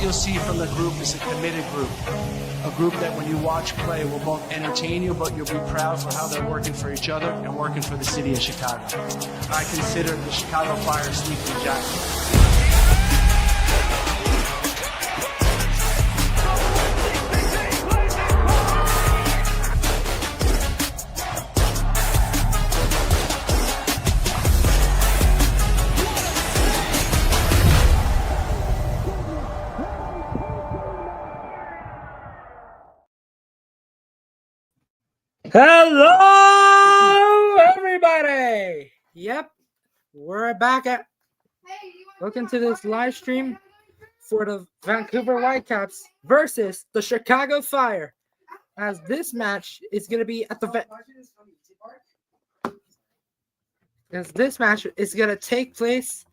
you'll see from the group is a committed group. A group that when you watch play will both entertain you, but you'll be proud for how they're working for each other and working for the city of Chicago. I consider the Chicago Fire sleeping giants. Hello, everybody. Yep, we're back at welcome to this live stream for the Vancouver Whitecaps versus the Chicago Fire. As this match is going to be at the as this match is going to take place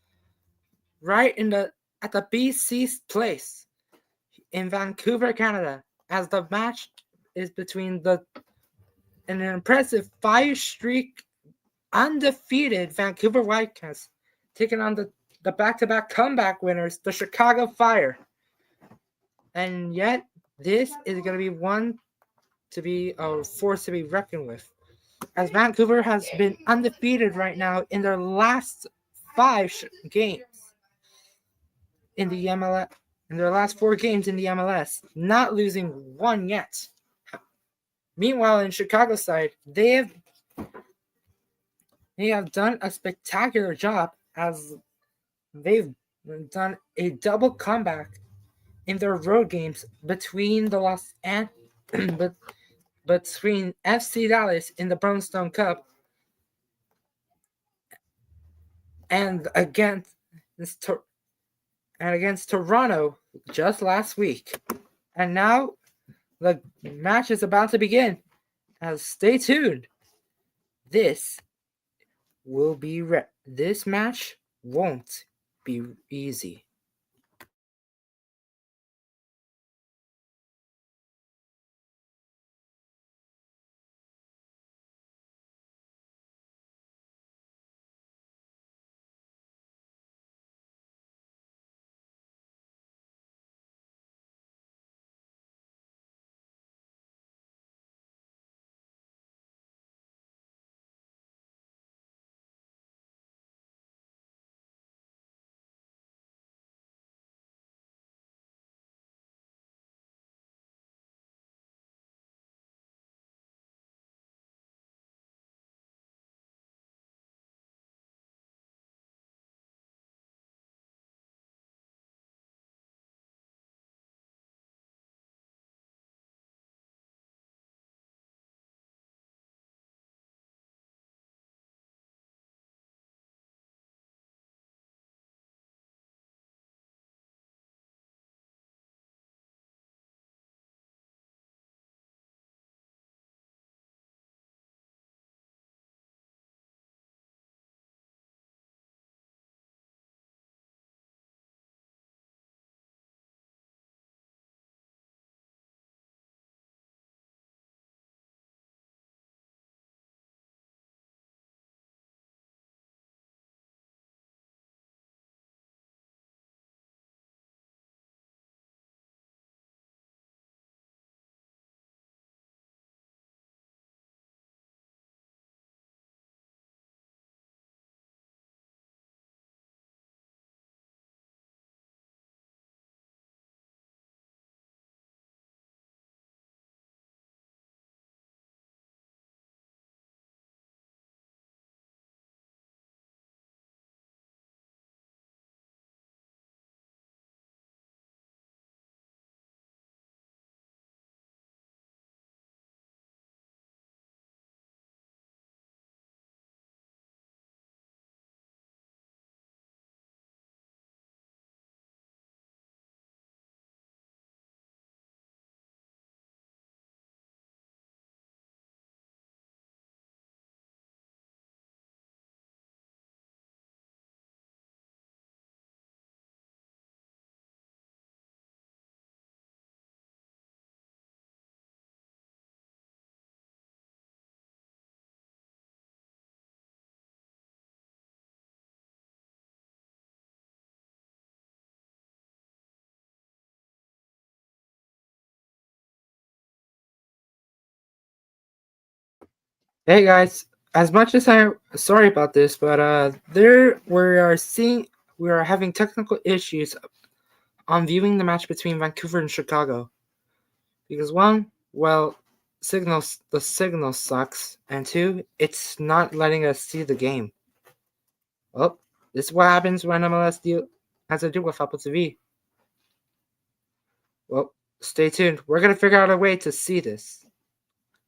right at the BC's place in Vancouver, Canada. As the match is between an impressive 5-streak undefeated Vancouver Whitecaps taking on the back-to-back comeback winners, the Chicago Fire. And yet, this is going to be one to be a force to be reckoned with, as Vancouver has been undefeated right now in their last 5 games in the MLS. In their last 4 games in the MLS, not losing one yet. Meanwhile, in Chicago side, they have done a spectacular job, as they've done a double comeback in their road games between between FC Dallas in the Brownstone Cup and against Toronto just last week. And now the match is about to begin. Stay tuned. This match won't be easy. Hey guys, as much as I'm sorry about this, but there we are having technical issues on viewing the match between Vancouver and Chicago because one, well, the signal sucks, and two, it's not letting us see the game. Well, this is what happens when MLS has to deal with Apple TV. Well, stay tuned. We're gonna figure out a way to see this.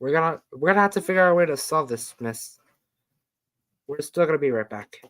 We're gonna have to figure out a way to solve this mess. We're still gonna be right back.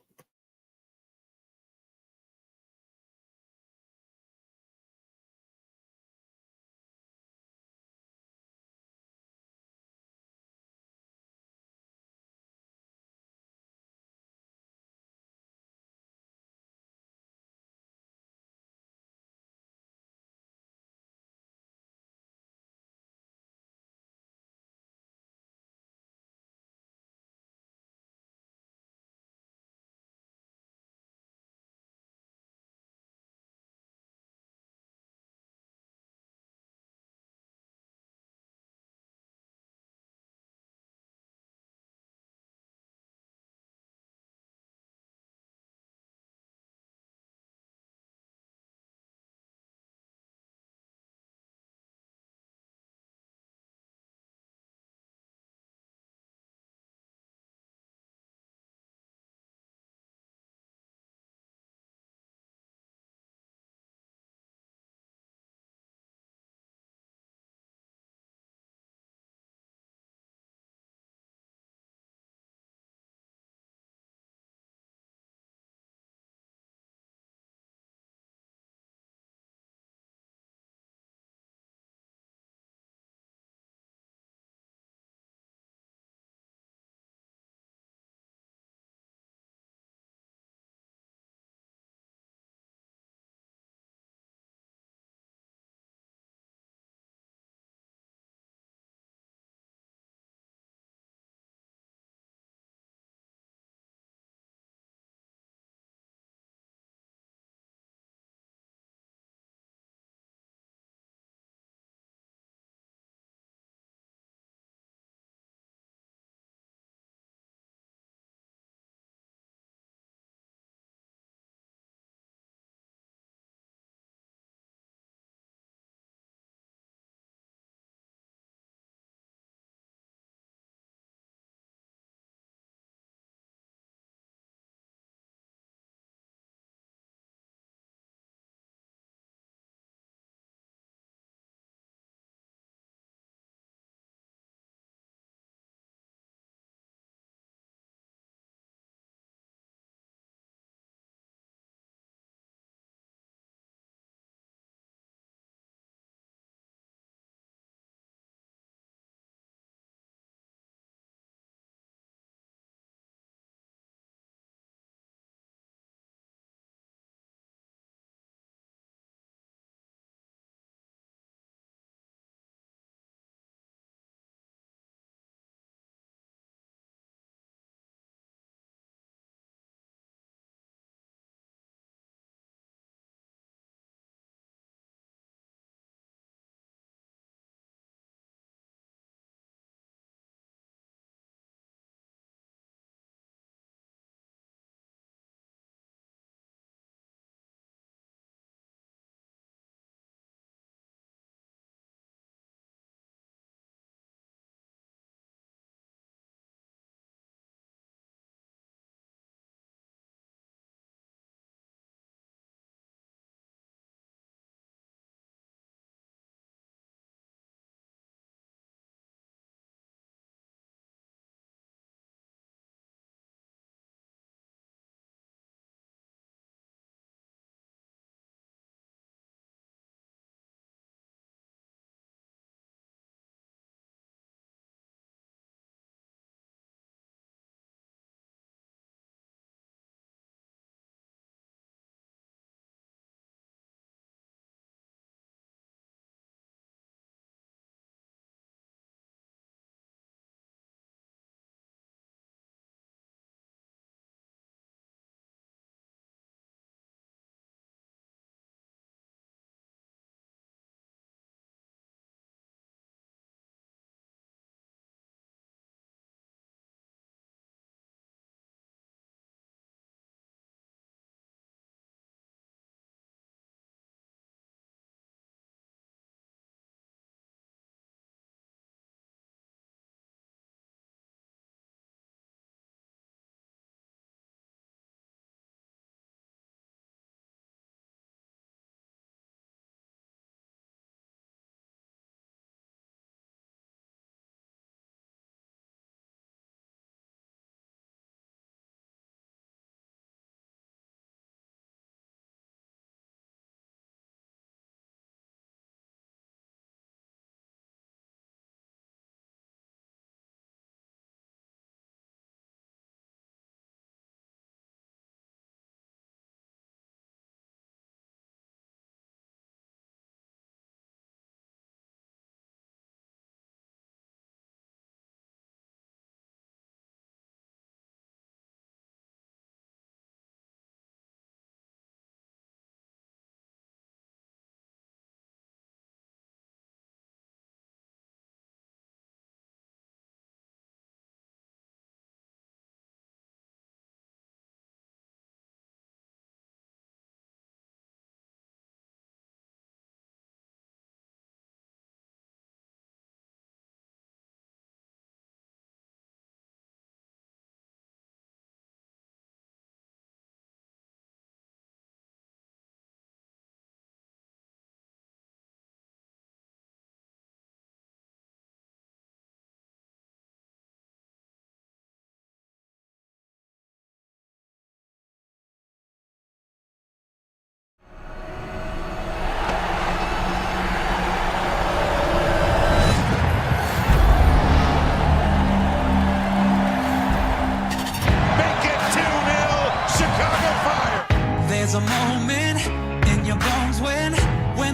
There's a moment in your bones when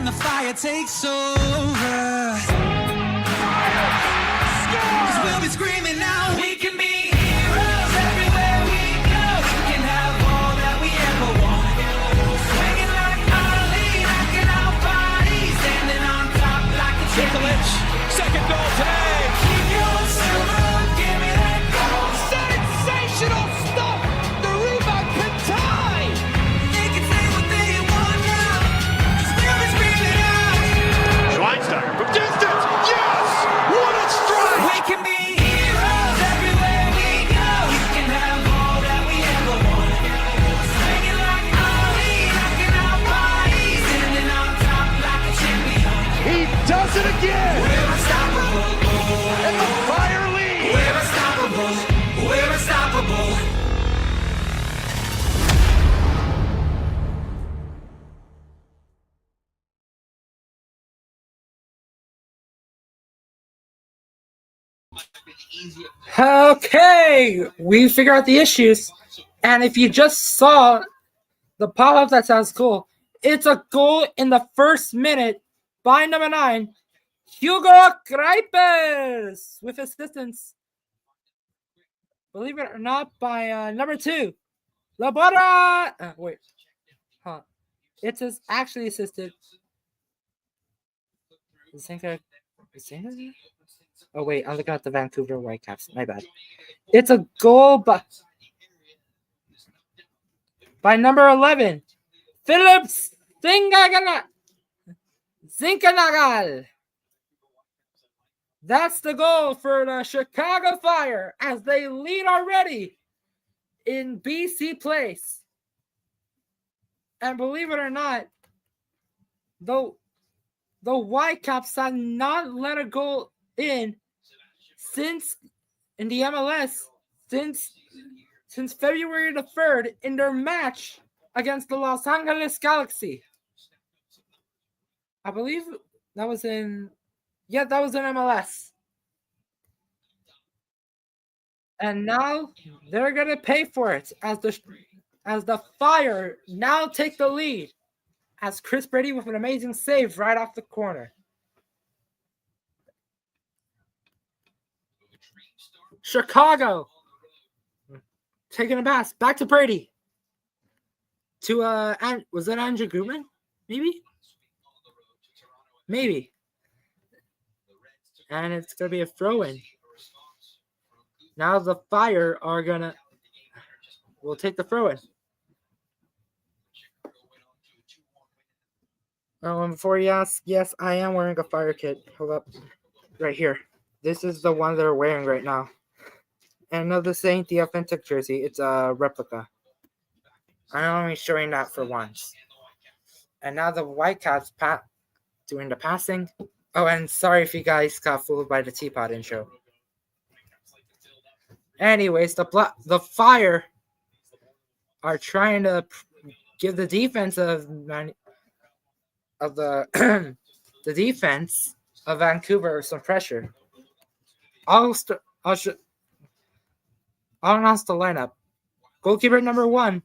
the fire takes over. 'Cause we'll be screaming now. We can be heroes everywhere we go. We can have all that we ever want. Swinging like Ali, knocking out bodies, standing on top like a champion. Second goal today. Keep your silver, give me that goal. Sensational stuff. The rebound can tie. They can say what they want now. 'Cause we'll be screaming out. Schweinsteiger from distance. Yes! What a strike! We can be heroes everywhere we go. We can have all that we ever want. Swinging like Ali, knocking out bodies, standing on top like a champion. He does it again! We're unstoppable. And the Fire lead! We're unstoppable. We're unstoppable. Okay, we figured out the issues. And if you just saw the pop-up that sounds cool, it's a goal in the first minute by number 9, Hugo Greipes, with assistance, believe it or not, by number 2, Labora. Wait, huh? It is actually assisted. Zinka. Oh wait, I'm looking at the Vancouver Whitecaps. My bad. It's a goal by number 11, Phillips Zinkanagal. That's the goal for the Chicago Fire as they lead already in BC place. And believe it or not, the Whitecaps have not let a goal in the MLS since February the 3rd in their match against the Los Angeles Galaxy. I believe that was in MLS. And now they're gonna pay for it as the Fire now take the lead as Chris Brady with an amazing save right off the corner. Chicago taking a pass back to Brady. To was that Andrew Gutman? Maybe. And it's gonna be a throw-in. Now the Fire will take the throw-in. Oh, and before you ask, yes, I am wearing a Fire kit. Hold up, right here. This is the one they're wearing right now. And no, this ain't the authentic jersey. It's a replica. I'm only showing that for once. And now the Whitecaps doing the passing. Oh, and sorry if you guys got fooled by the teapot intro. Anyways, the Fire are trying to give the defense of the the defense of Vancouver some pressure. I'll announce the lineup. Goalkeeper number 1,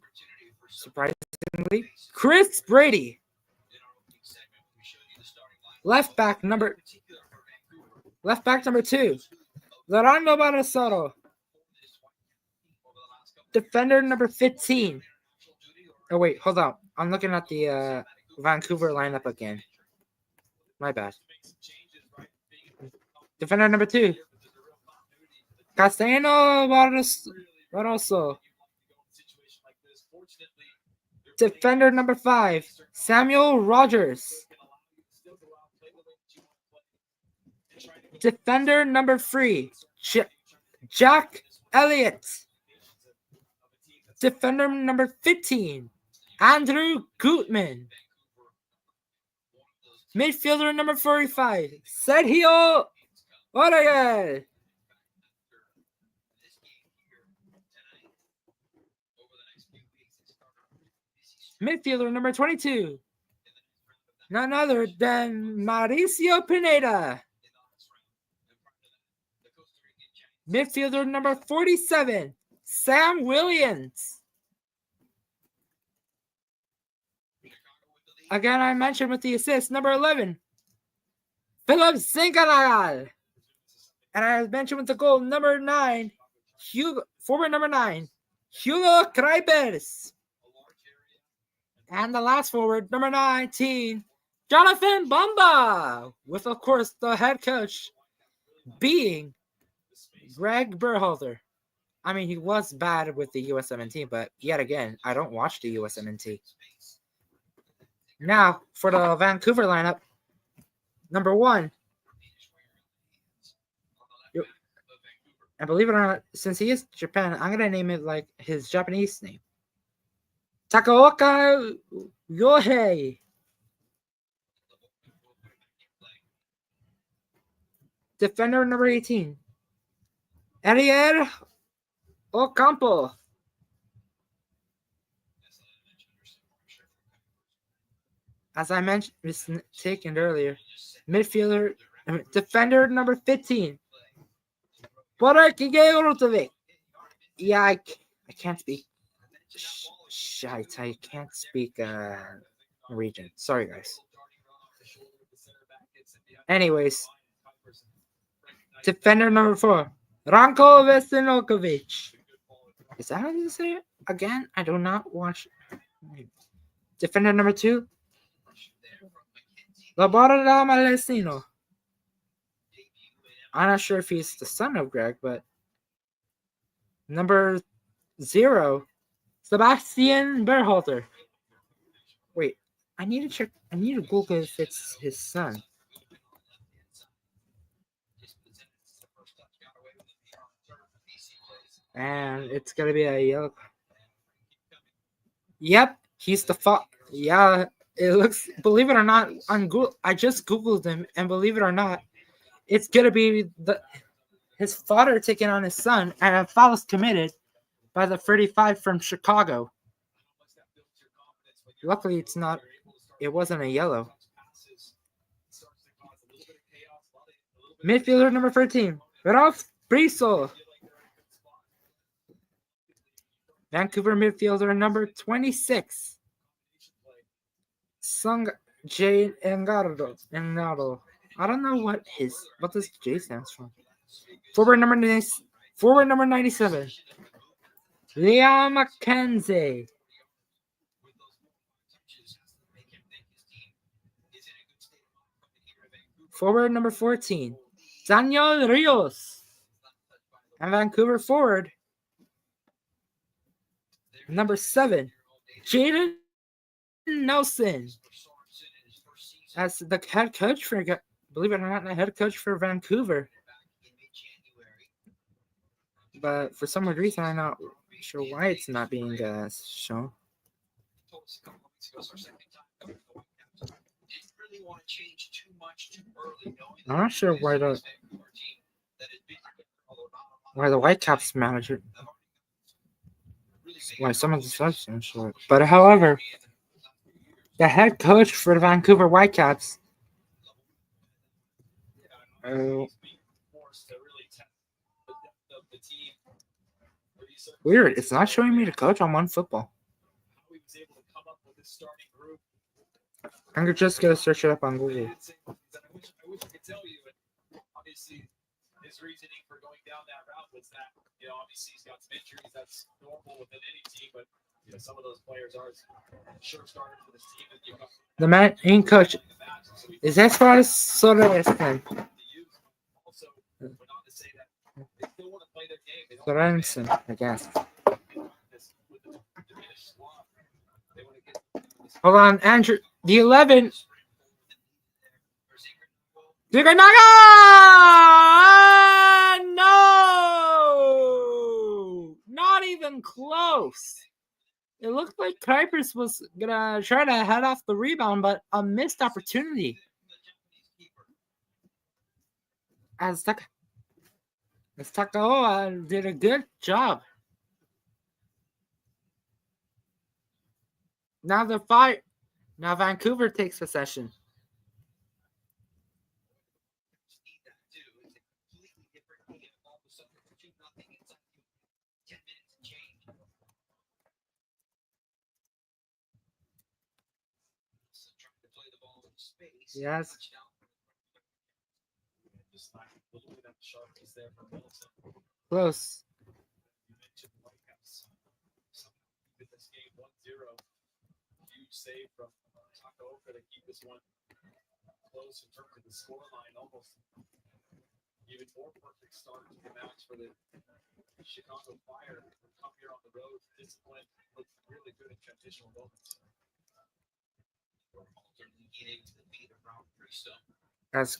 surprisingly, Chris Brady. Left back number 2, Lorando Barasoro. Defender number 15. Oh wait, hold on. I'm looking at the Vancouver lineup again. My bad. Defender number 2, Castellano Barroso. Defender number 5, Samuel Rogers. Defender number 3, Jack Elliott. Defender number 15, Andrew Gutman. Midfielder number 45, Sergio Orega. Midfielder number 22, none other than Mauricio Pineda. Midfielder number 47, Sam Williams. again, I mentioned with the assist, number 11, Philip Zinkenagal. And I mentioned with the goal, number 9, forward number 9, Hugo Kreipers. And the last forward, number 19, Jonathan Bumba. With, of course, the head coach being Greg Berhalter. I mean, he was bad with the USMNT, but yet again, I don't watch the USMNT. Now, for the Vancouver lineup, number 1, and believe it or not, since he is Japan, I'm going to name it like his Japanese name. Takaoka Yohei. Defender number 18, Ariel Ocampo. As I mentioned, taken earlier, defender number 15, Borek Igeurotovic. Yeah, I can't speak. I can't speak Norwegian. Sorry, guys. Anyways, defender number 4, Ranko Vesinokovic. Is that how you say it? Again, I do not watch. Defender number 2, Laborda Malesino. I'm not sure if he's the son of Greg, but number 0, Sebastian Berhalter. Wait, I need to check. I need to Google if it's his son. And it's gonna be a yellow. Yep, he's the Yeah, it looks. Believe it or not, on Google, I just Googled him, and believe it or not, it's gonna be his father taking on his son, and a foul is committed by the 35 from Chicago. Luckily, it's not. It wasn't a yellow. Midfielder number 13, Ralph Brisel. Vancouver midfielder number 26, Sung J. Engardo. I don't know what this J stands for. Forward number 97, Liam McKenzie. Forward number 14, Daniel Rios. And Vancouver forward number 7, Jaden Nelson. As the head coach for, believe it or not, the head coach for Vancouver. But for some weird reason, I'm not sure why it's not being shown. I'm not sure why the Whitecaps manager, why some of the subs are short. But however, the head coach for the Vancouver Whitecaps, weird, it's not showing me the coach on OneFootball. I'm just gonna search it up on Google. I wish I could tell you, but obviously his reasoning for going down that route was that, obviously he's got some injuries. That's normal within any team, but some of those players are sure starters for this team. The main coach is Esparz Sorensen. Sorensen, I guess. Hold on, Andrew. The 11. Diganaga! No! Not even close. It looked like Kuipers was going to try to head off the rebound, but a missed opportunity. As Takaoa did a good job. Now Vancouver takes possession. Yes. Just not looking at the sharpness there from Middleton. Close. You mentioned the Whitecaps. With this game 1-0, huge save from Takaoka to keep this one close in terms of the scoreline. Almost even more perfect start to the match for the Chicago Fire. Come here on the road, discipline, looked really good in transitional moments. As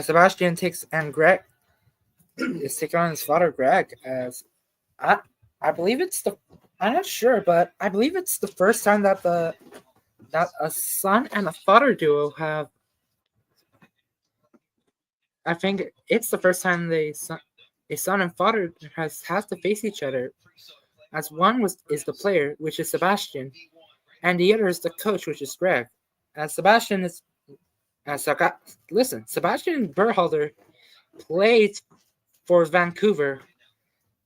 Sebastian takes and Greg is taking on his father Greg as I believe it's the I'm not sure, but I believe it's the first time that a son and a father duo have. I think it's the first time a son and father has to face each other, as one is the player, which is Sebastian, and the other is the coach, which is Greg. As Sebastian is, Sebastian Berhalter played for Vancouver,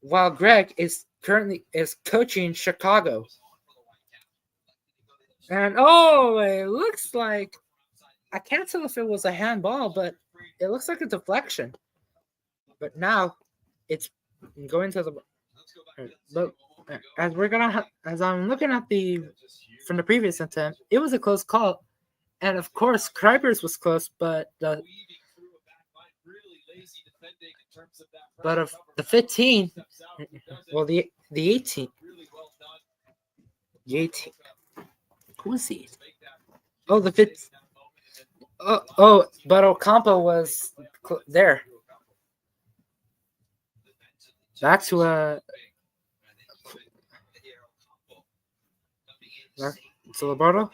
while Greg is currently coaching Chicago. And it looks like I can't tell if it was a handball, but it looks like a deflection. But now it's going to the. But as I'm looking at from the previous attempt, it was a close call, and of course Kuipers was close, but of the 15, well the 18, who was he? Oh, the 15. But Ocampo was there. Back to Roberto.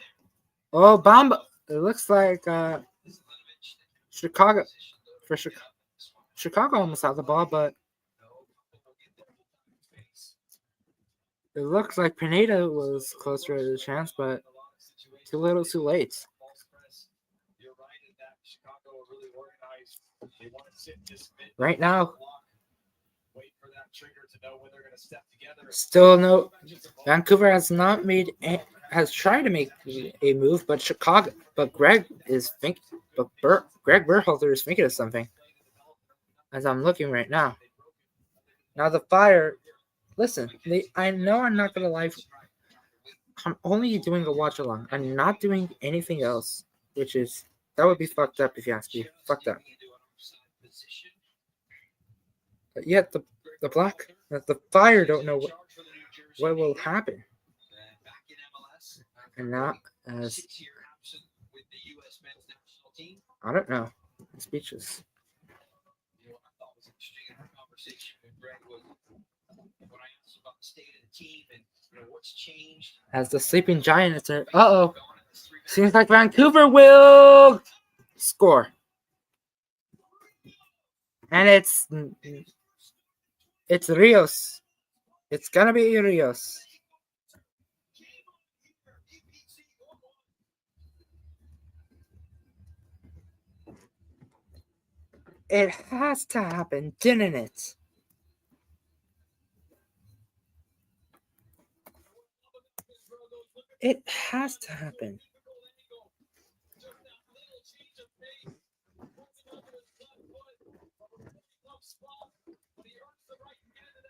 Oh, Bamba. It looks like Chicago almost had the ball, but it looks like Pineda was closer to the chance, but too little, too late. Right now, still no. Vancouver has tried to make a move, but Greg Berhalter is thinking of something. As I'm looking right now. Now the Fire. Listen, I know I'm not gonna lie. I'm only doing a watch along. I'm not doing anything else, that would be fucked up if you ask me. Fucked up. But yet the Fire don't know what will happen. And not as I don't know. I'm speechless. As the sleeping giant, it's seems like Vancouver will score, and it's Rios. It's gonna be Rios. It has to happen, didn't it? It has to happen.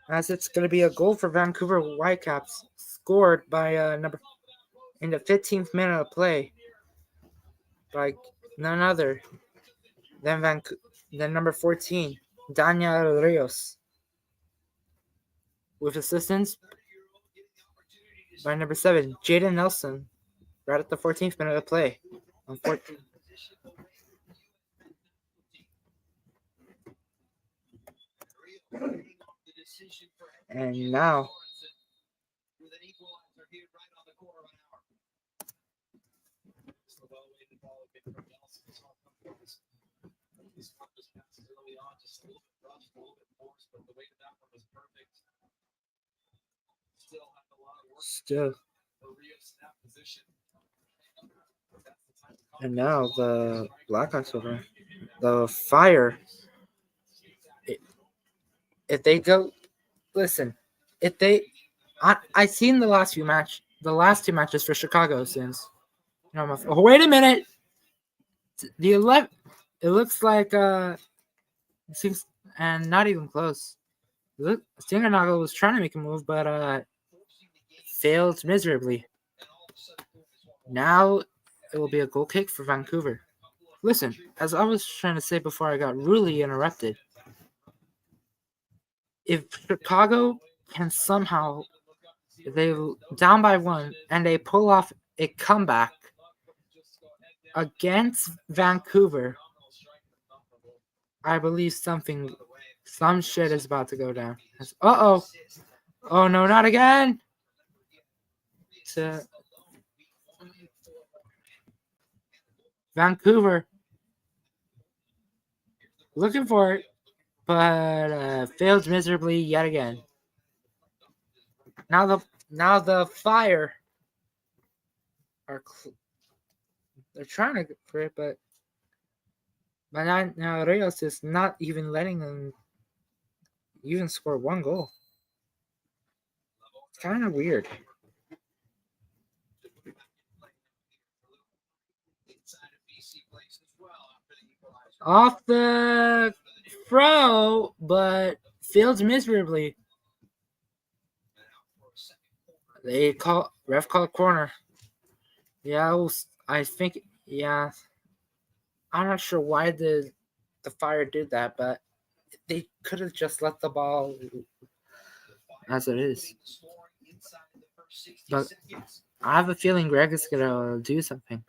As it's going to be a goal for Vancouver Whitecaps, scored by in the 15th minute of play by none other than number 14, Daniel Rios, with assistance by number 7, Jaden Nelson, right at the 14th minute of play. And now still. And now the Blackhawks over the Fire. If they go, listen. If they, I seen the last two matches for Chicago since. Wait a minute. The 11. It looks like it seems and not even close. Look, Singanaga was trying to make a move, but failed miserably. Now it will be a goal kick for Vancouver. Listen, as I was trying to say before I got rudely interrupted, if Chicago can somehow, they down by 1 and they pull off a comeback against Vancouver, I believe some shit is about to go down. Uh-oh. Oh, no, not again. To Vancouver. Looking for it, but failed miserably yet again. Now the Fire are they're trying to get for it, but now Rios is not even letting them even score 1 goal. It's kind of weird. Off the throw, but failed miserably. Ref called corner. Yeah, I think, yeah. I'm not sure why the Fire did that, but they could have just let the ball as it is. But I have a feeling Greg is gonna do something.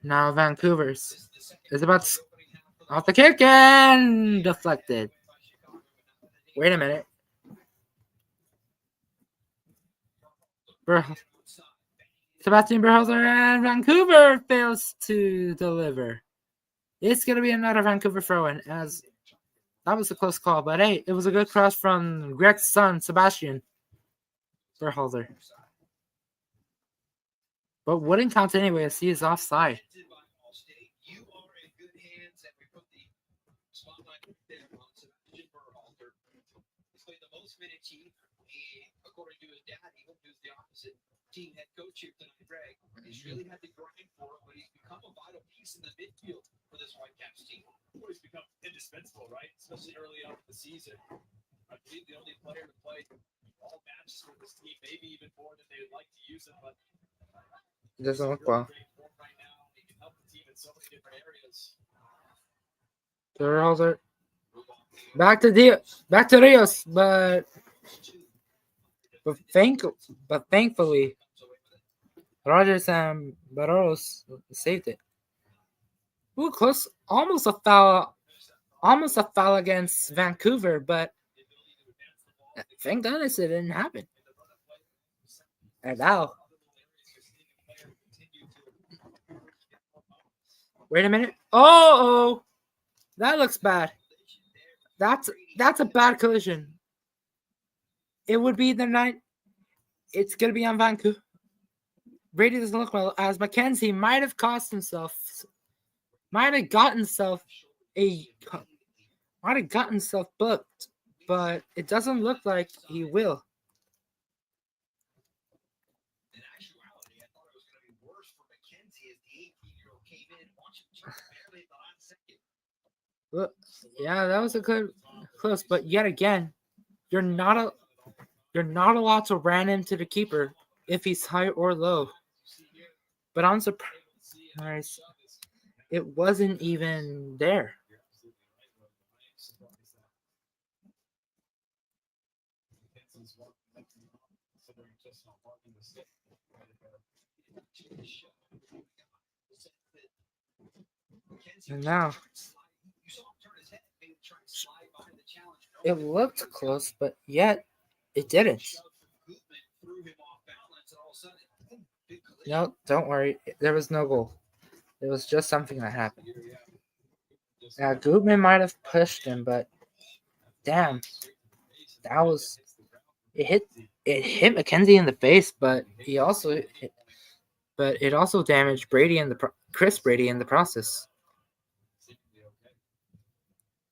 Now Vancouver's is about to off the kick and deflected. Wait a minute. Sebastian Berhalter and Vancouver fails to deliver. It's going to be another Vancouver throw-in, as that was a close call. But hey, it was a good cross from Greg's son, Sebastian Berhalter. But wouldn't count anyway, as he is offside. According to his dad, even who's the opposite team head coach here tonight, Greg, he's really had to grind for it, but he's become a vital piece in the midfield for this Whitecaps team. Well, he's become indispensable, right? Especially early on in the season. I believe the only player to play all matches for this team, maybe even more than they would like to use him, but it doesn't look well. Right now, he can help the team in so many different areas. Berhalter back to Rios, but thankfully, Rogers and Barros saved it. Ooh, close, almost a foul against Vancouver, but thank goodness it didn't happen. And now, wait a minute. Oh, that looks bad. That's a bad collision. It would be the night. It's going to be on Vancouver. Brady doesn't look well, as McKenzie might have gotten himself booked, but it doesn't look like he will. In actuality, I thought it was going to be worse for McKenzie as the 18-year-old came in and watched him just barely at the last second. Look, yeah, that was a good close, but yet again, you're not allowed to ran into the keeper if he's high or low. But I'm surprised it wasn't even there. And now it looked close, but yet it didn't. No, don't worry. There was no goal. It was just something that happened. Now, Gutman might have pushed him, but damn, that was it hit McKenzie in the face, but it also damaged Chris Brady in the process.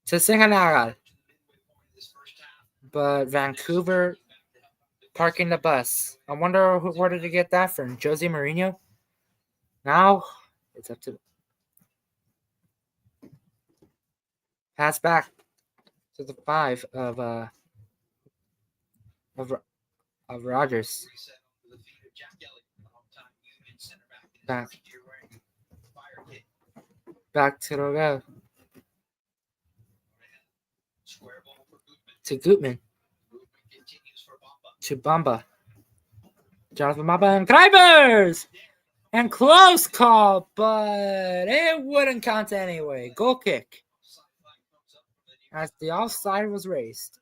To Singanaga, but Vancouver parking the bus. I wonder where did they get that from? Jose Mourinho? Now it's up to pass back to the 5 of Rogers. Back to Rogel. To Gutman. To Bamba. Jonathan Bamba and Kreibers! And close call, but it wouldn't count anyway. Goal kick. As the offside was raised.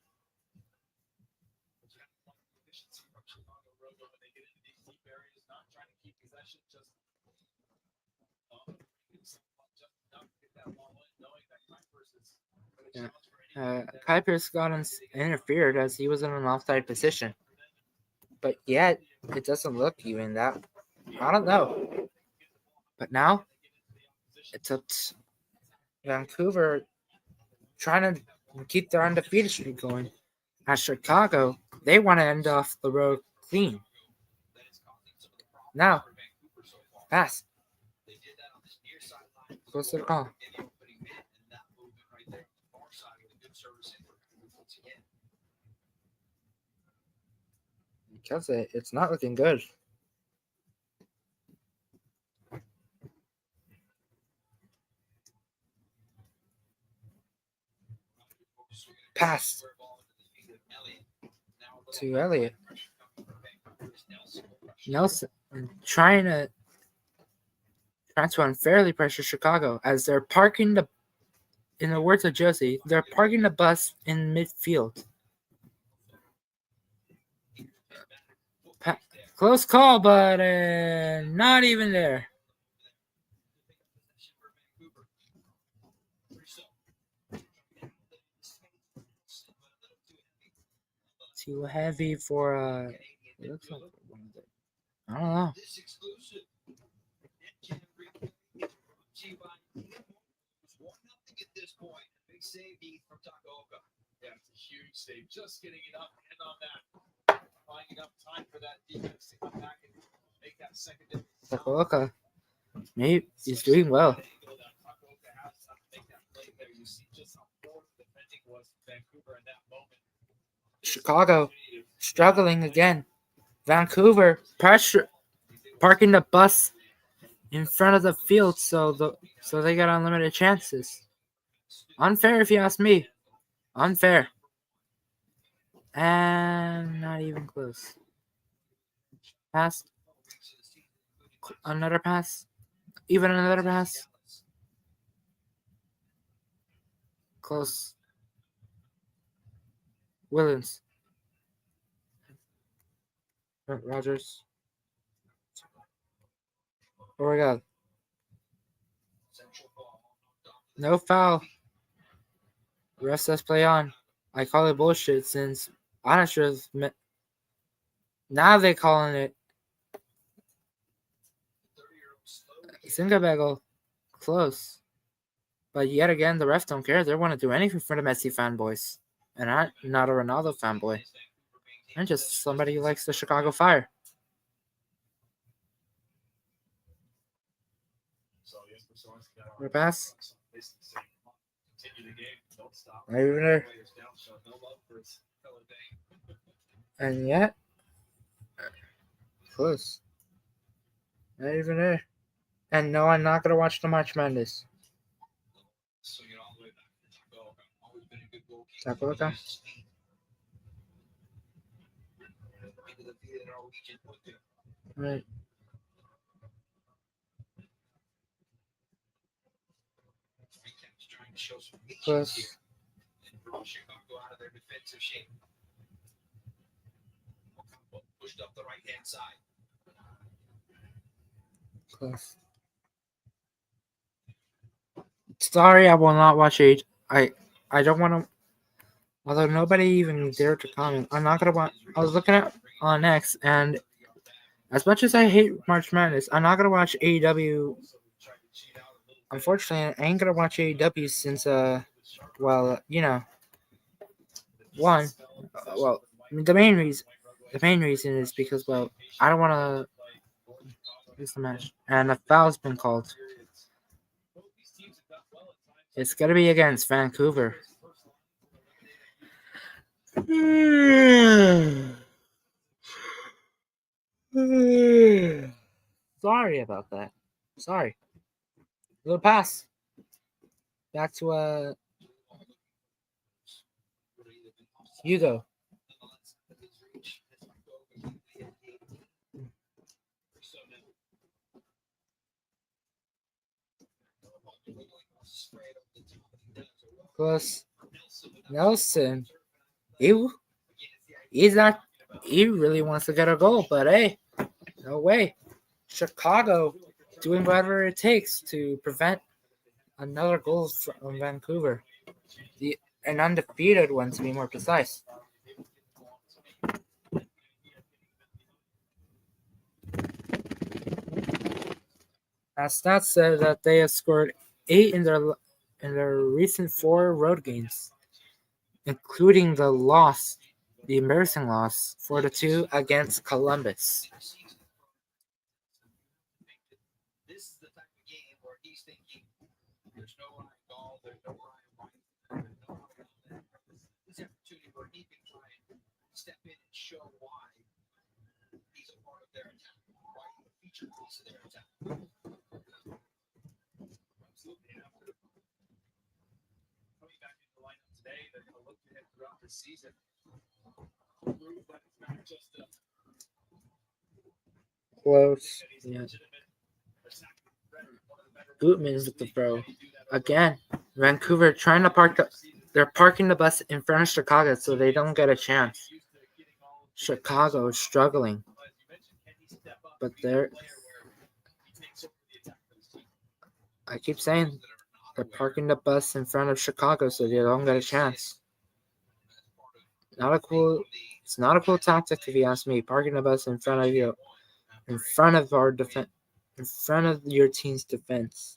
Kuipers got interfered as he was in an offside position. But yet, it doesn't look even that. I don't know. But now, it's up to Vancouver trying to keep their undefeated streak going. At Chicago, they want to end off the road clean. Now, pass. Close to the call. Because it's not looking good. Pass to Elliott. Nelson trying to unfairly pressure Chicago as they're parking the, in the words of Josie, they're parking the bus in midfield. Close call, but not even there. Too heavy for it looks like I don't know. Yeah, it's a huge save. Just getting it up and on that. Finding enough time for that defense to come back and make that second difference. Takaoka. Maybe he's doing well. Chicago struggling again. Vancouver pressure parking the bus in front of the field so they got unlimited chances. Unfair if you ask me. Unfair. And not even close. Pass. Another pass. Even another pass. Close. Williams. Rogers. Oregon. No foul. Ref says play on. I call it bullshit since I'm not sure if now they're calling it Singabagel close. But yet again, the refs don't care. They want to do anything for the Messi fanboys. And I'm not a Ronaldo fanboy. I'm just somebody who likes the Chicago Fire. Pass. Not even there. And yet, close. Not even there. And no, I'm not gonna watch the March Madness. Takoka. Right. Close. Chicago out of their defensive shape. Pushed up the right hand side. Close. Sorry, I will not watch it. I don't want to. Although nobody even dared to comment, I'm not gonna watch. I was looking at on X, and as much as I hate March Madness, I'm not gonna watch AEW. Unfortunately, I ain't gonna watch AEW since well, you know, One, well, I mean, the main reason is because, well, I don't want to lose the match, and a foul's been called. It's gonna be against Vancouver. Sorry about that. Sorry. Little pass. Back to Hugo. Plus Nelson. He he's not he really wants to get a goal, but hey, no way. Chicago doing whatever it takes to prevent another goal from Vancouver. An undefeated one, to be more precise. As stats said that they have scored 8 in their recent 4 road games, including the embarrassing loss 4-2 against Columbus. This is the type of game where he's thinking, there's no Ryan Gall, there's no Ryan White, there's no Ryan. This is an opportunity where he can try and step in and show why he's a part of their attack, why he's a featured piece of their attack. Absolutely. After coming back into the lineup today, they're going to look at him throughout the season. Prove that it's not just a Close. Yeah. Bootman's with the throw. Again, Vancouver trying to they're parking the bus in front of Chicago so they don't get a chance. Chicago is struggling. But I keep saying they're parking the bus in front of Chicago so they don't get a chance. It's not a cool tactic if you ask me. Parking the bus in front of our defense, in front of your team's defense.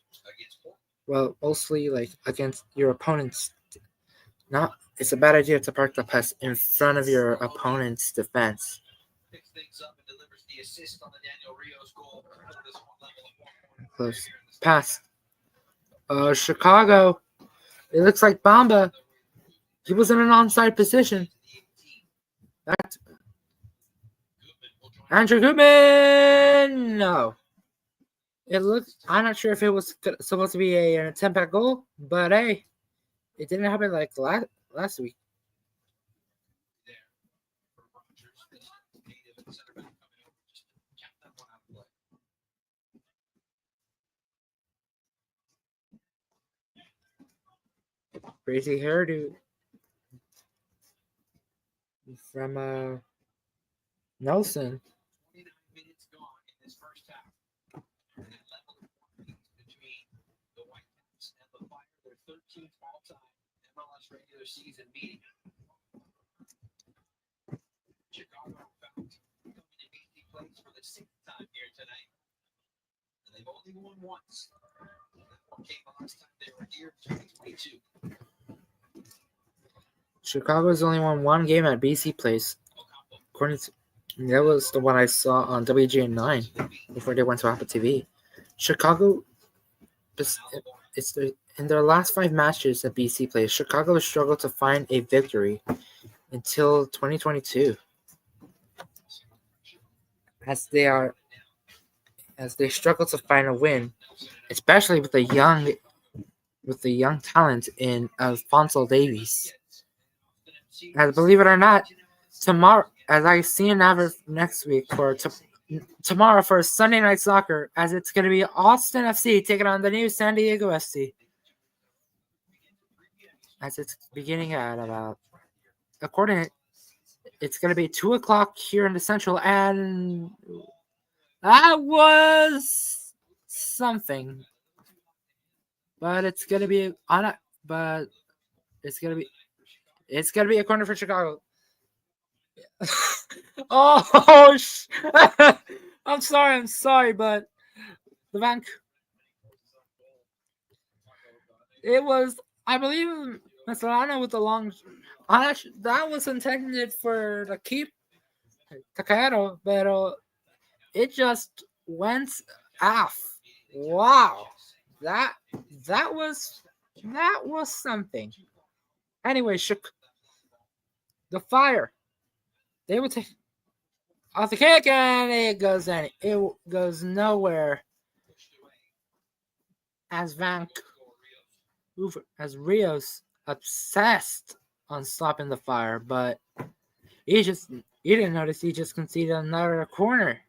Well, mostly like against your opponent's. It's a bad idea to park the bus in front of your opponent's defense. Close pass. Chicago. It looks like Bamba. He was in an onside position. Andrew Goodman! No. I'm not sure if it was supposed to be an attempt at goal, but hey, it didn't happen like last week. Crazy hairdo from Nelson. 29 minutes gone in this first half. And level between the Whitecaps and the Fire, their 13th all-time MLS regular season meeting. Chicago found coming to BC place for the 6th time here tonight. And they've only won once. That one came the last time they were here in 2022. Chicago's only won one game at BC Place. According to that was the one I saw on WGN9 before they went to Apple TV. Chicago, in their last 5 matches at BC Place, Chicago has struggled to find a victory until 2022, as they struggle to find a win, especially with the young talent in Alphonso Davies. As believe it or not, tomorrow, as I see an advert next week for tomorrow for Sunday Night Soccer, as it's going to be Austin FC taking on the new San Diego FC. As it's beginning at about, it's going to be 2:00 here in the Central, and that was something. But it's going to be It's gonna be a corner for Chicago. I'm sorry, but the it was, I believe, Mastrano with the long. That was intended for the keep Takero, but it just went off. Wow, that that was something. Anyway, the Fire. They would take off the kick and it goes nowhere. As Rios obsessed on stopping the Fire, but he didn't notice he just conceded another corner.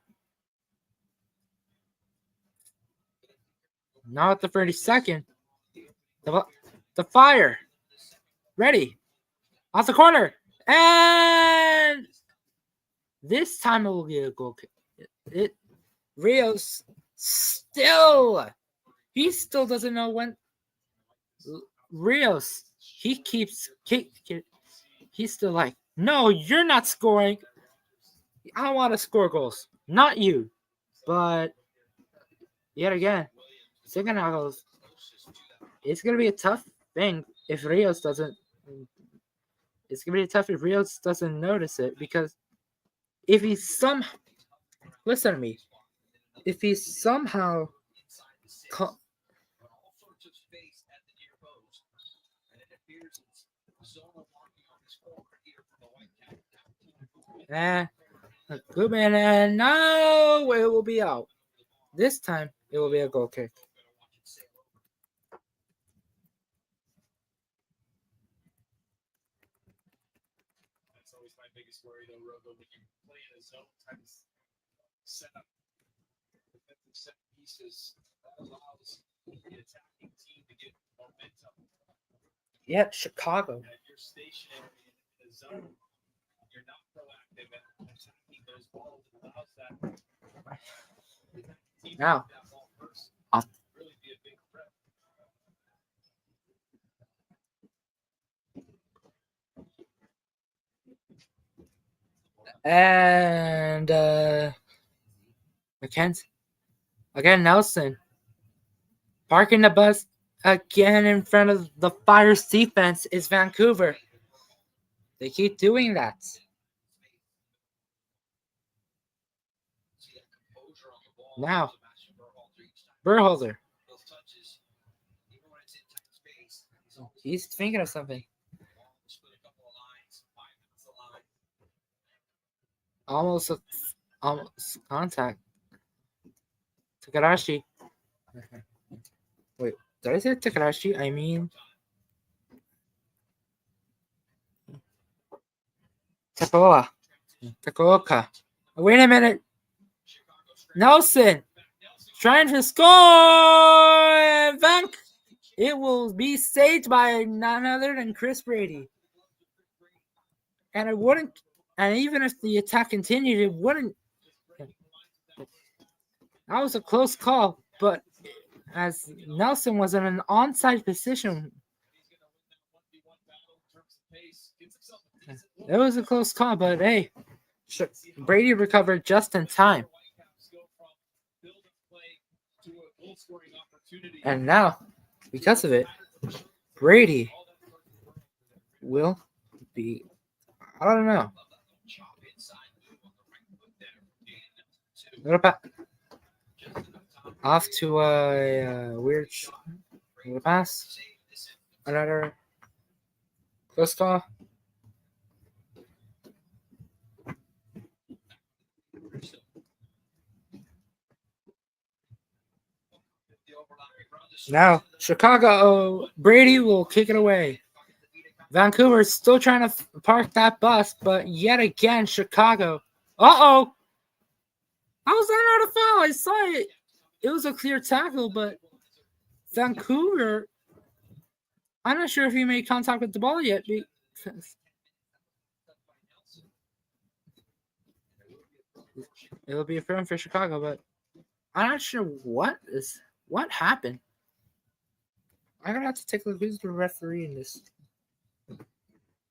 Now at the 32nd, the Fire ready off the corner, and this time it will be a goal kick. Rios he still doesn't know when. Rios, he's still like, no, you're not scoring. I want to score goals, not you. But yet again, second half, it's gonna be a tough thing if Rios doesn't. It's gonna be tough if Rios doesn't notice it, because if he listen to me, if he somehow good man, and no, it will be out. This time it will be a goal kick. That's always my biggest worry, though, Robo, when you play in a zone type of setup. Defensive set pieces that allows the attacking team to get momentum. Yeah, Chicago. And if you're stationary in the zone, you're not proactive at attacking those balls. It allows that team to Now, get that ball first. I'll- Really be a big threat. And again, Nelson parking the bus again in front of the Fire's defense is Vancouver. They keep doing that. Now, Berhalter. He's thinking of something. Almost contact. Takarashi. Wait, did I say Takarashi? I mean Takaoka. Wait a minute. Nelson trying to score. It will be saved by none other than Chris Brady. And it wouldn't. And even if the attack continued, it wouldn't. That was a close call, but as Nelson was in an onside position, it was a close call, but hey, Brady recovered just in time. And now, because of it, Brady will be, I don't know. What about off to a weird pass? Another close call. Now, Chicago, Brady will kick it away. Vancouver is still trying to park that bus, but yet again, Chicago. Uh-oh. How was that not a foul? I saw it. It was a clear tackle, but Vancouver, I'm not sure if he made contact with the ball yet. Because it'll be a firm for Chicago, but I'm not sure what happened. I'm gonna have to take a look. Who's the referee in this?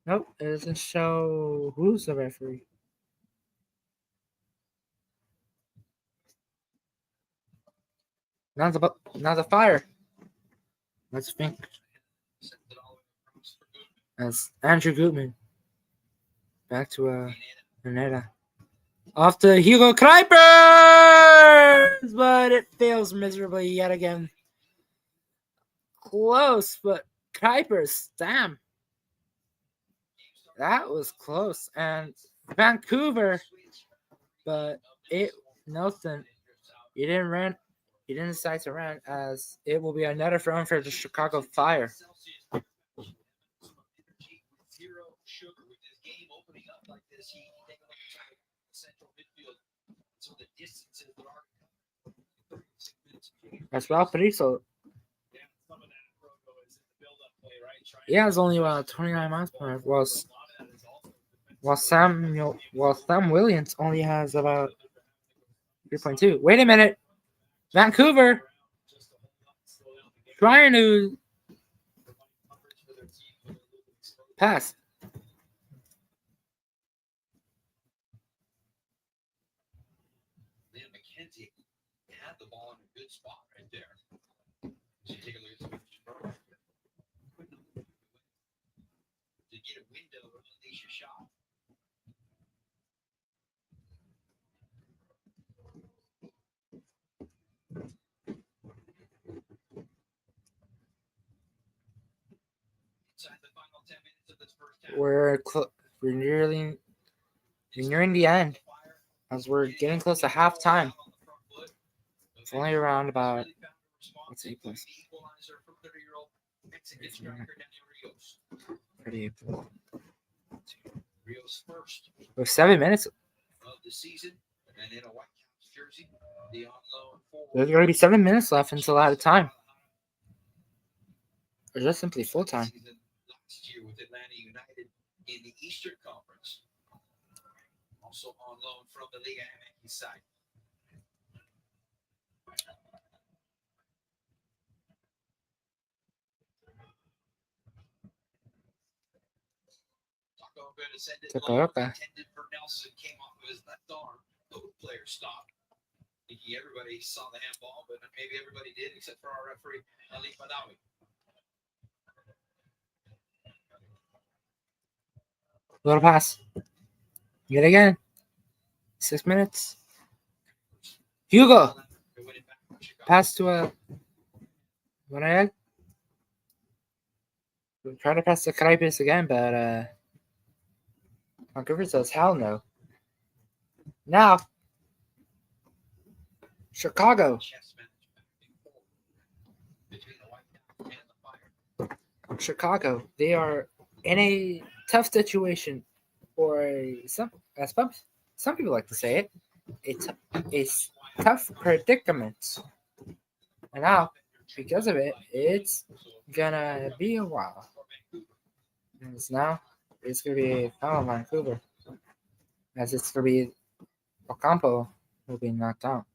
Nope, it doesn't show who's the referee. Now the Fire. Let's think. as Andrew Gutman. Back to Renata. Off to Hugo Kuipers, but it fails miserably yet again. Close, but Kuipers, damn. That was close. And Vancouver, but it Nelson, he didn't decide to run, as it will be another throw for the Chicago Fire. Zero sugar with this game opening up like this. He take a look at central midfield. So the distances that are 36 minutes of game. As well, Periso, Yeah, some of that Proto is in the build-up play, right? Trying he has only 29 miles per hour, a lot of that is also while Sam Williams only has about 3.2. Wait a minute. Vancouver just to hold up and slow down the game. trying to Coverage for their team when they're losing exposure. pass. Liam McKenzie had the ball in a good spot right there. So you take a look at the to get a window to unleash a shot. Inside the final 10 minutes of this first half. We're nearing the end, as we're getting close to halftime. It's only around about, let's see, plus 38. With 7 minutes, Of the season, and in a Whitecaps jersey, the on loan forward. there's going to be 7 minutes left until out of time. Or just simply full time. Season last year with Atlanta United in the Eastern Conference. Also on loan from the Liga MX side. Taco good ascended low, Taco. intended for Nelson, came off of his left arm. Both players stopped. Thinking everybody saw the handball, but maybe everybody did except for our referee, Ali Badawi. Little pass. Yet again. 6 minutes. Hugo. Pass to Monael. We're trying to pass to Kuipers again, but Vancouver says hell no. Now, Chicago. Chess match back and forth between the Whitecaps and the Fire. Chicago. They are in a tough situation, or some people like to say it. It's a tough predicament. And now, because of it, it's gonna be a while. And it's gonna be foul Vancouver. As it's gonna be Ocampo will be knocked out.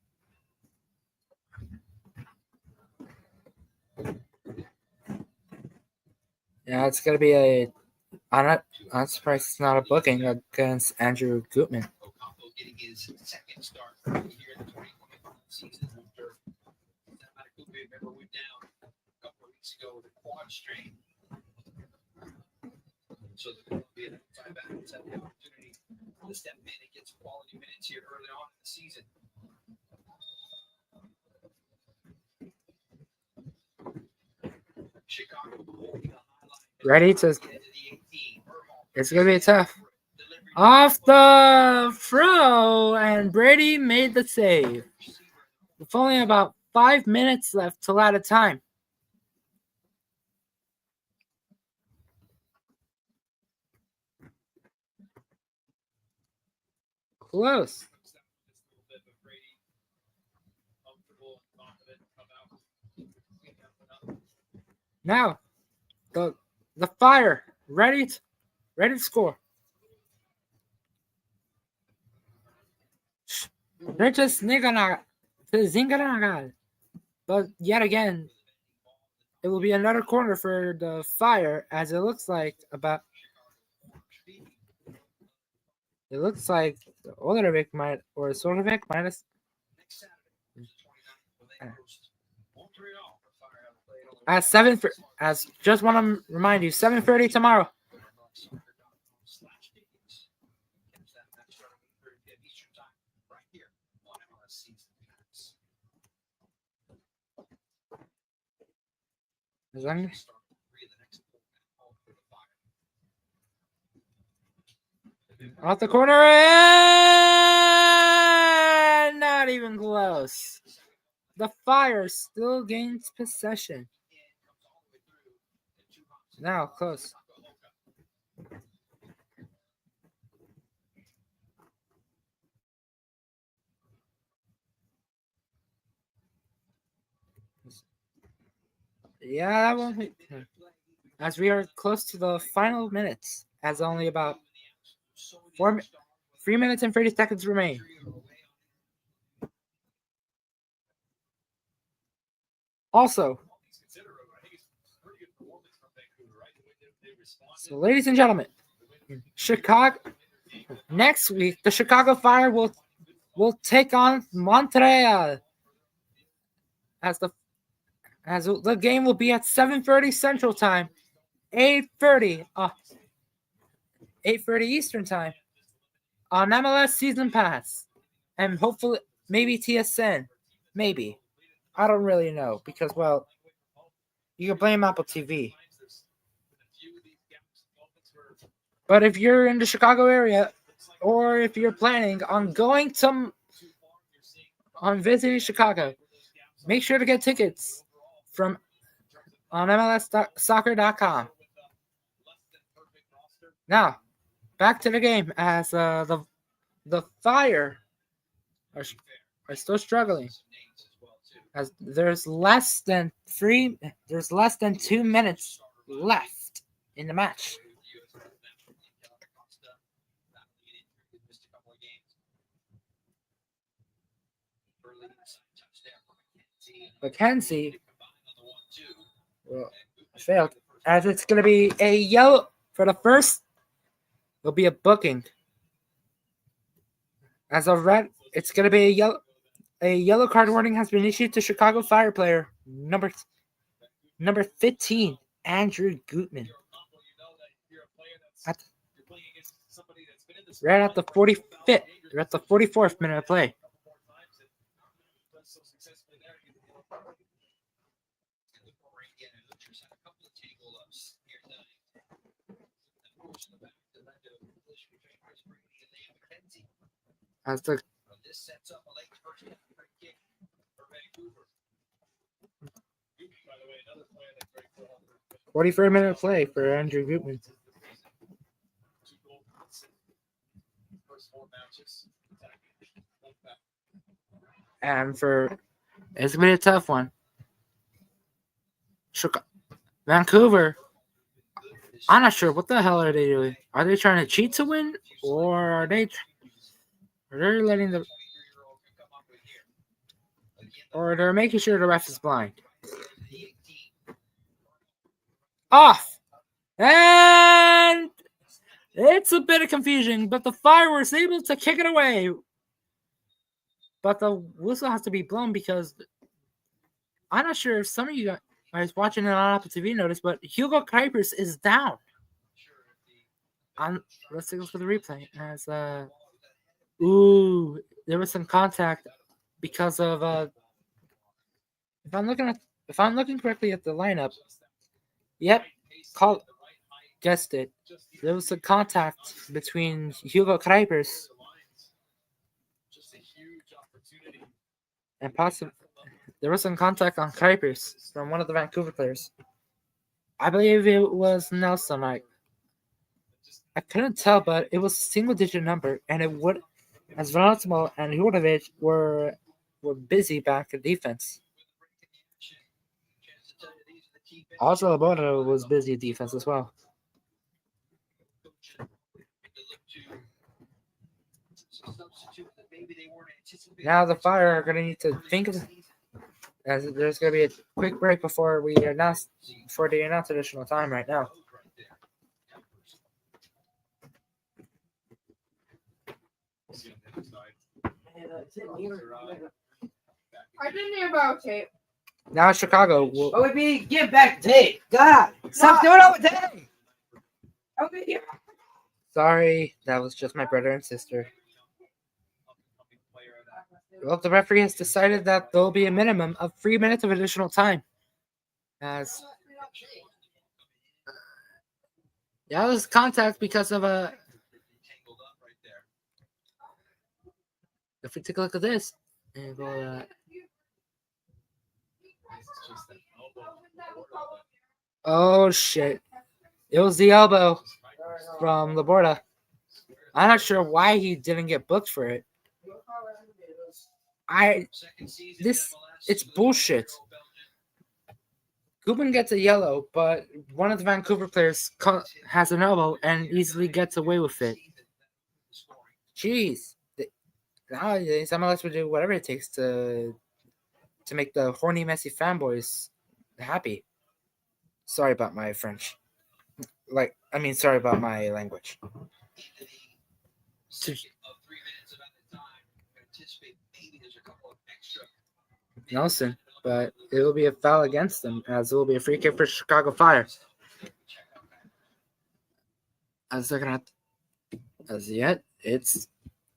Yeah, it's gonna be I'm surprised it's not a booking against Andrew Gutman. Ocampo getting his second start here in the 2025 season after remember went down a couple of weeks ago with a quad strain. So the Colombian outside back has had the opportunity to step in and get some quality minutes here early on in the season. Chicago holding a highlight. Ready to. Into the 18. It's gonna be tough. Off the throw, and Brady made the save. With only about 5 minutes left till out of time. Close. Now, the Fire ready to score. They're just zinganaga. But yet again, it will be another corner for the Fire, as it looks like Oldervik Solvik minus. As just want to remind you, 7:30 tomorrow. MLSsoccer.com/tickets. Catch that match starting at 3 p.m. Eastern Time right here on MLS Season Pass. Is that- Start with 3 of the next 4 all for the Fire. Off the corner and not even close. The Fire still gains possession. Now close. Yeah, that won't be. As we are close to the final minutes, as only about 3 minutes and 30 seconds remain. Also, so ladies and gentlemen, Chicago next week, the Chicago Fire will take on Montreal as the game will be at 7:30 Central Time, 8:30 Eastern Time on MLS Season Pass, and hopefully maybe TSN, maybe. I don't really know because, well, you can blame Apple TV. But if you're in the Chicago area, or if you're planning on visiting Chicago, make sure to get tickets on MLSsoccer.com. Now, back to the game as the Fire are still struggling. As there's less than 2 minutes left in the match. McKenzie failed, as it's going to be a yellow for the first. It'll be a booking. As a red, it's going to be a yellow. A yellow card warning has been issued to Chicago Fire player number 15, Andrew Gutman. Right at the 45th, or at the 44th minute of play. As the 43rd minute play for Andrew Gutman. And it's going to be a tough one. Vancouver, I'm not sure what the hell are they doing. Are they trying to cheat to win, or are they letting or they're making sure the ref is blind? Off, and it's a bit of confusion, but the Fire was able to kick it away. But the whistle has to be blown because I'm not sure if some of you guys watching it on Apple TV noticed, but Hugo Kuipers is down. Let's take a look at the replay. As there was some contact because of if I'm looking correctly at the lineup. Yep, guessed it. There was some contact between Hugo Kuipers and possibly there was some contact on Kuipers from one of the Vancouver players. I believe it was Nelson. I couldn't tell, but it was a single-digit number, and it would, as Velasmo and Juranovic were busy back in defense. Also, Laboda was busy defense as well. Now the Fire are going to need to think of, as there's going to be a quick break before the announce additional time right now. I didn't hear about tape. Now Chicago will. What would be give back tape? God, stop doing it all the day. Sorry, that was just my brother and sister. Well, the referee has decided that there will be a minimum of 3 minutes of additional time. As yeah, it was contact because of a. If we take a look at this, and go, oh shit! It was the elbow from Laborda. I'm not sure why he didn't get booked for it. It's bullshit. Gubin gets a yellow, but one of the Vancouver players has an elbow and easily gets away with it. Jeez. Nowadays, MLS would do whatever it takes to make the horny, messy fanboys happy. Sorry about my French. Sorry about my language. Nelson, but it will be a foul against them, as it will be a free kick for Chicago Fire. As yet, it's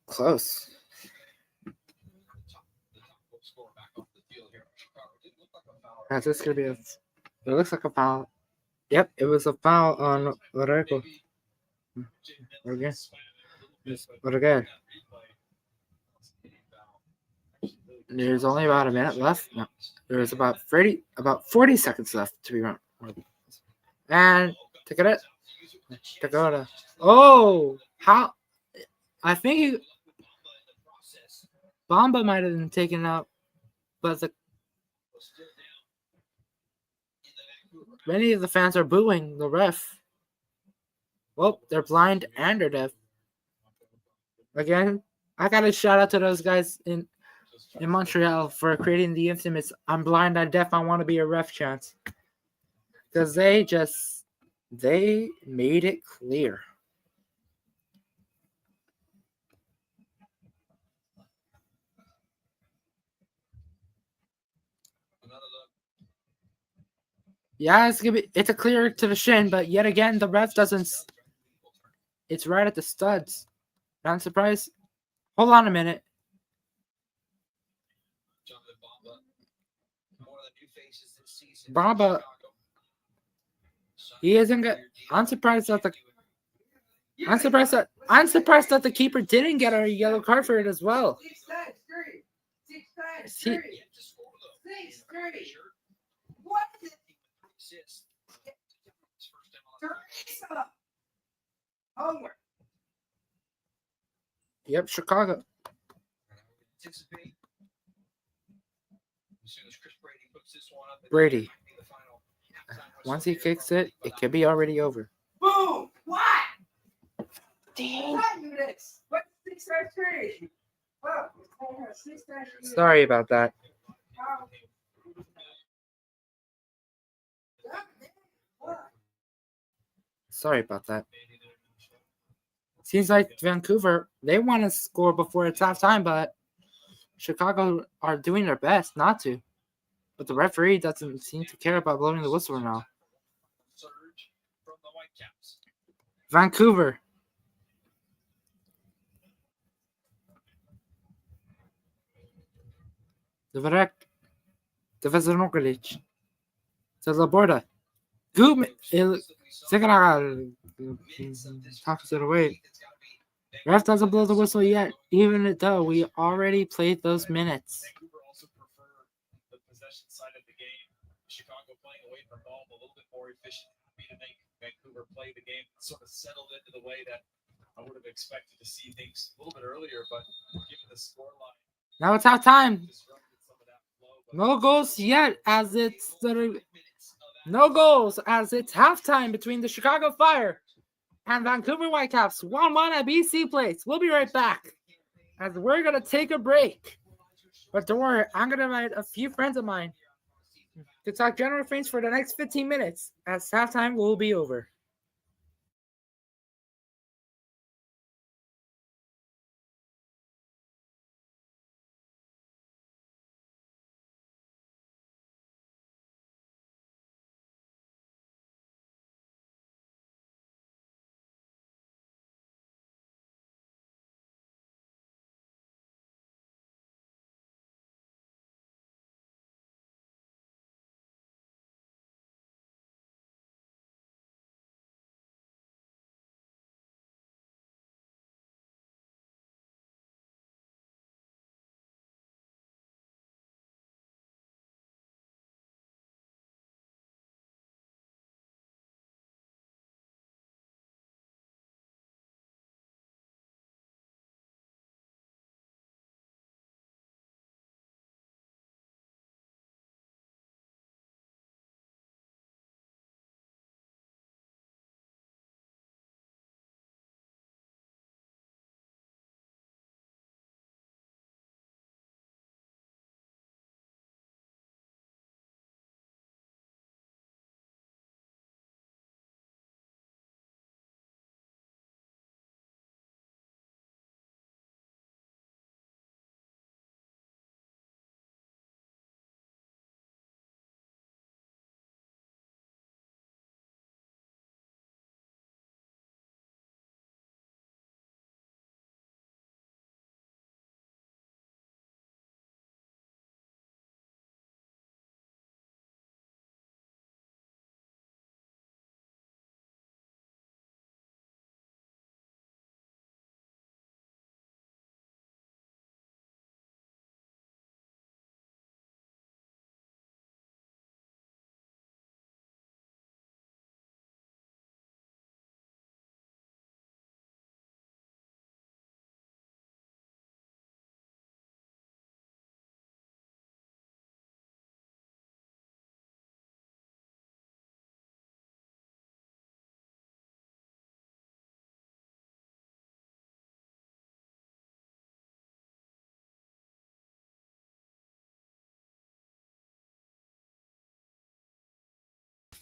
close. As this gonna be it looks like a foul. Yep, it was a foul on Loreco. Again. There's only about a minute left. No, there's about 40 seconds left to be run. And Dakota. Oh, how? I think Bamba might have been taken out, but many of the fans are booing the ref. Well, they're blind and they're deaf. Again, I gotta shout out to those guys in Montreal for creating the infamous "I'm blind, I'm deaf, I want to be a ref" chant. Because they made it clear. Yeah, it's a clear to the shin, but yet again the ref doesn't. It's right at the studs. I'm surprised. Hold on a minute. Bamba. He isn't good. I'm surprised that the keeper didn't get a yellow card for it as well. Yep, Chicago. Brady. Once he kicks it, it could be already over. Boom! What? Damn. What? 6-3. Well, Sorry about that. Sorry about that. Seems like Vancouver, they want to score before it's halftime, but Chicago are doing their best not to. But the referee doesn't seem to care about blowing the whistle now. Vancouver. Dvorek. Devezanoglic. To Laborda. Gubin. Talks it away. Ref doesn't blow the whistle yet, even though we already played those minutes. Vancouver also prefer the possession side of the game. Chicago playing away from home a little bit more efficient. Happy to make Vancouver play the game sort of settled into the way that I would have expected to see things a little bit earlier, but given the scoreline, now it's half time. disrupted some of that flow. No goals yet, as it's halftime between the Chicago Fire and Vancouver Whitecaps. 1-1 at BC Place. We'll be right back as we're gonna take a break. But don't worry, I'm gonna invite a few friends of mine to talk general things for the next 15 minutes, as halftime will be over.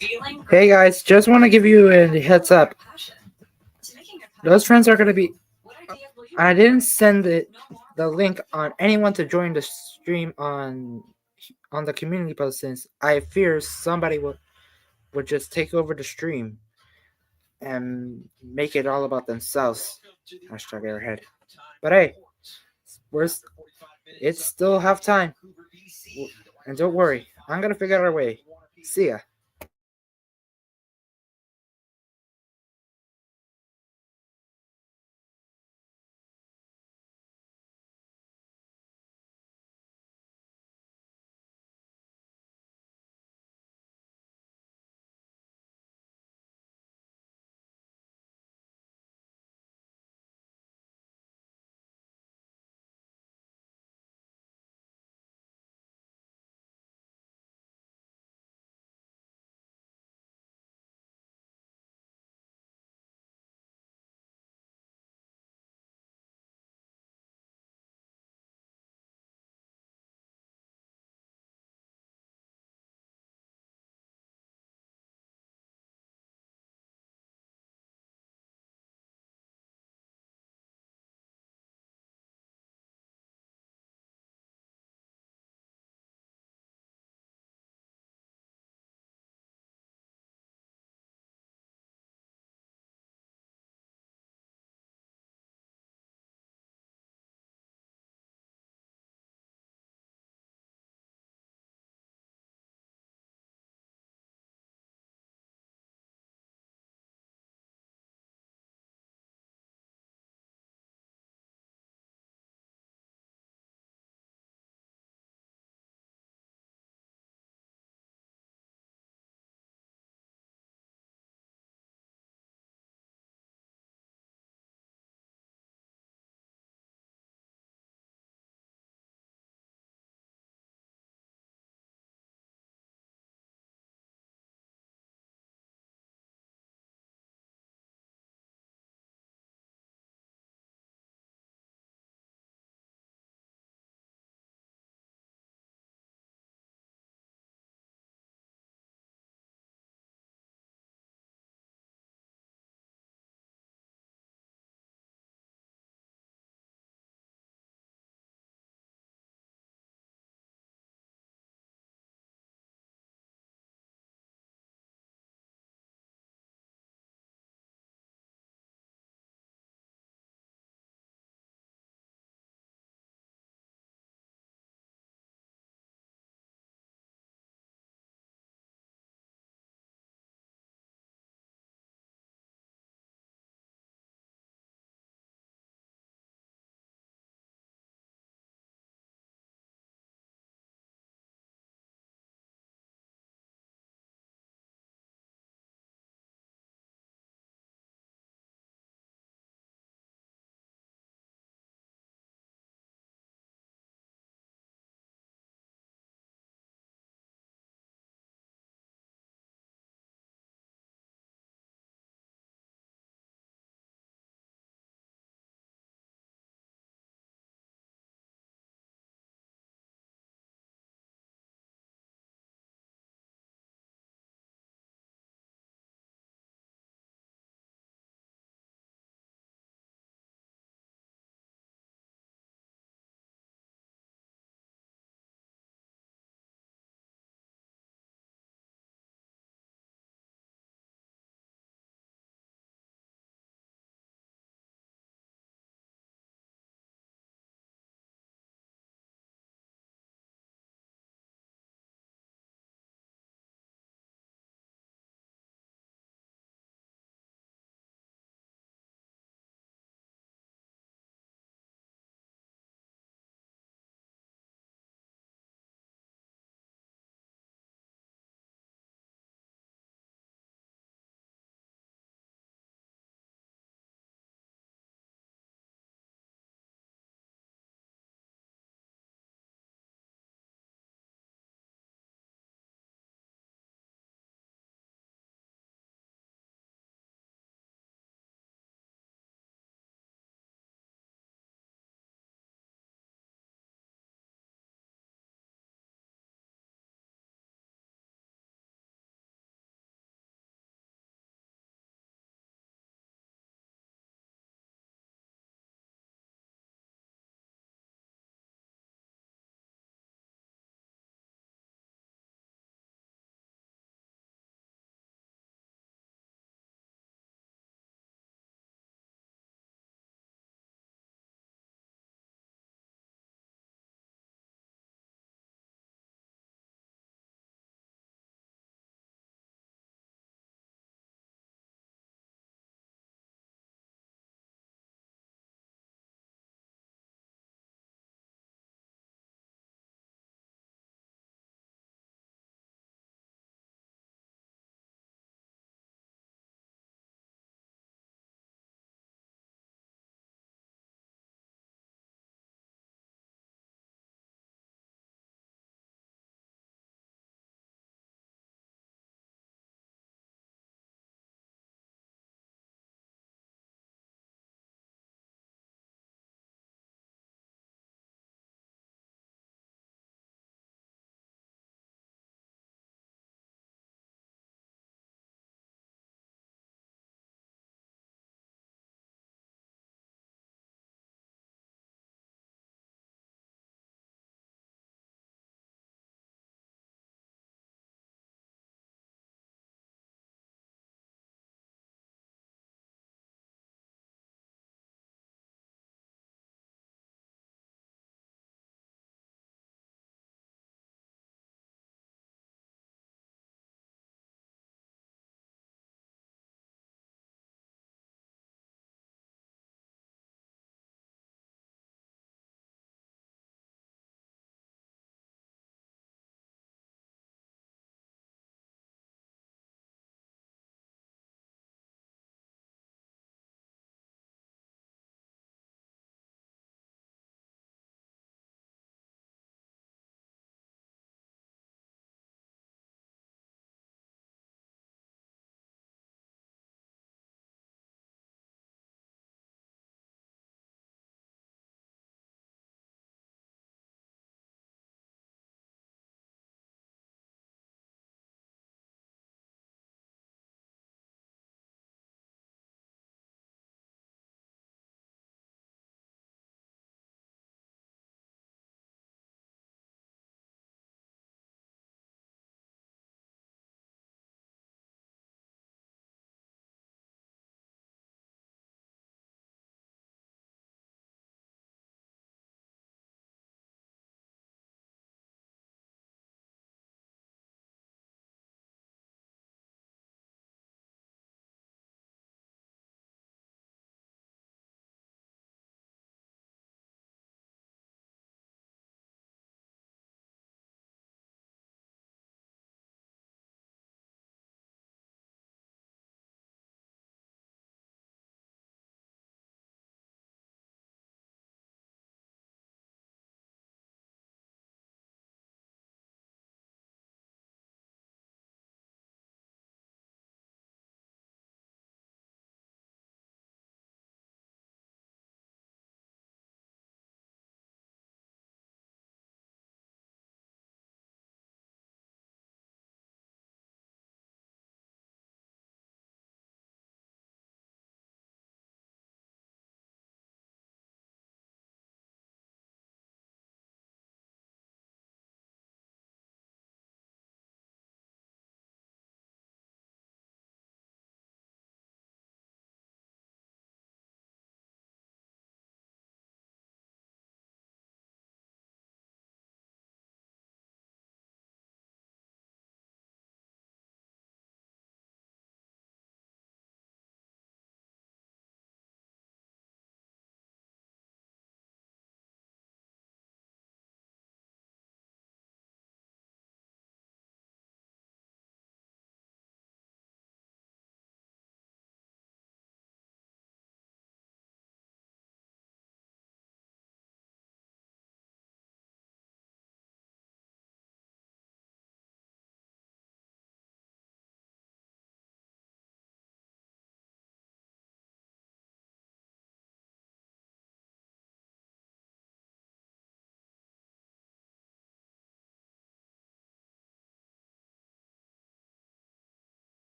Hey guys, just want to give you a heads up. Those friends are going to be. I didn't send the link on anyone to join the stream on the community post since I fear somebody would just take over the stream and make it all about themselves. Hashtag airhead. But hey, it's still halftime. And don't worry, I'm going to figure out a way. See ya.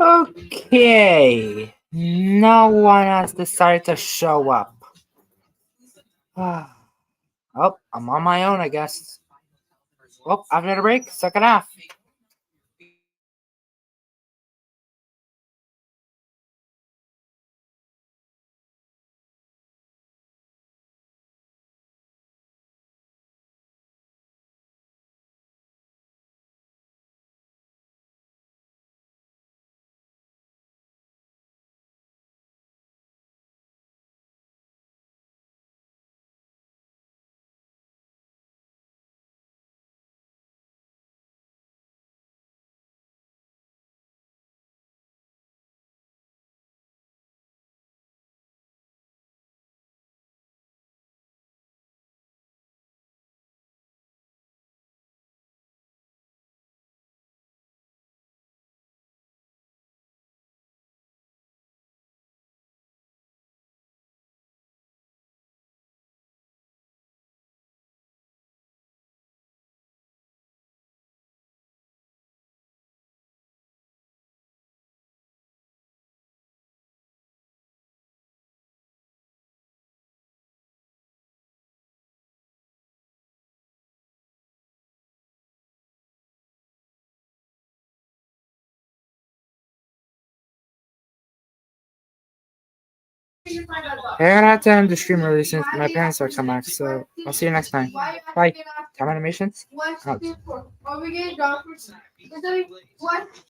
Okay. No one has decided to show up. Oh, I'm on my own, I guess. Well, after the break, second half. I gotta have to end the stream early since my parents are coming back, so I'll see you next time. Bye. Time animations? Out. Are we getting down for what?